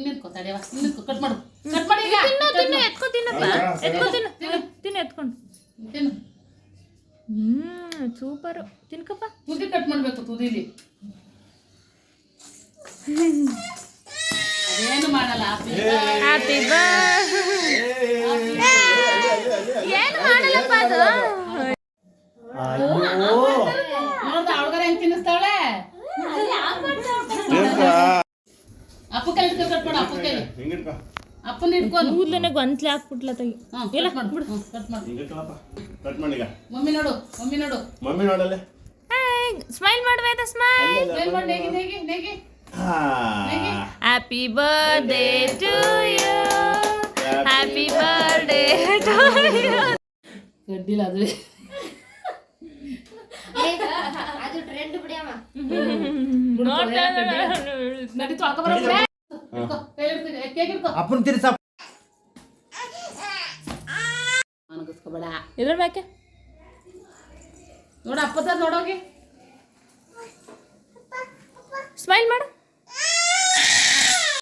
ನಿಂತ್ಕೋ ತಡೆಯವ ನಿಂತ್ಕೋ ಕಟ್ ಮಾಡು ಕಟ್ ಮಾಡಿ ಈಗ ತಿನ್ನು ಎತ್ಕೊ ತಿನ್ನಪ್ಪ ಎತ್ಕೊ ತಿನ್ನು ಎತ್ಕೊಂಡು ತಿನ್ನು ಸೂಪರ್ ತಿನ್ಕಪ್ಪ ತುದಿ ಕಟ್ ಮಾಡಬೇಕು ತುದಿಲಿ ಅದೇನು ಮಾಡಲ್ಲ ಹ್ಯಾಪಿ ಏನು ಮಾಡಲ್ಲಪ್ಪ ಅದು ನೋಡ್ದ ಅವಳಗಾರ ಹೆಂಗ್ ತಿನ್ನಿಸ್ತಾವಳೆ ಅಪ್ಪ ಕೈ ಹಿಡ್ಕೊ ಕಟ್ ಮಾಡು ಅಪ್ಪ ಕೈ ಅಪ್ಪನ ಹಿಡ್ಕೊಂಡು ಕೂದಲನೆ ಗೊಂತ್ಲೆ ಹಾಕ್ಬಿಟ್ಲ ತಗಿ ಇಲ್ಲ ಮಾಡ್ಬಿಡು ಕಟ್ ಮಾಡು ಕಟ್ ಮಾಡಿ ಈಗ ಮಮ್ಮಿ ನೋಡು ಮಮ್ಮಿ ನೋಡಲ್ಲ ಸ್ಮೈಲ್ ಮಾಡ್ಬೇಕ ಸ್ಮೈಲ್ ಏನ್ ಮಾಡಿ ನೇಗಿ ನೇಗಿ ನೇಗಿ happy birthday to you happy birthday to you ಗಡ್ಡಿಲ್ಲ ಅದು ಅದು ಟ್ರೆಂಡ್ ಬಿಡಿಯಮ್ಮ ನಡಿ ತೊಳ್ಕೊ ಬರೋಬ್ರೆ ಕೈ ಹಿಡ್ಕೊ ಕೇಕ್ ಹಿಡ್ಕೊ ಅಪ್ಪನ ತಿರ್ಸ ಅನಗಿಸ್ಕೋಬೇಡ ಇದ್ರ ಬೇಕೆ ನೋಡ ಅಪ್ಪದ ನೋಡೋಗಿ ಸ್ಮೈಲ್ ಮಾಡು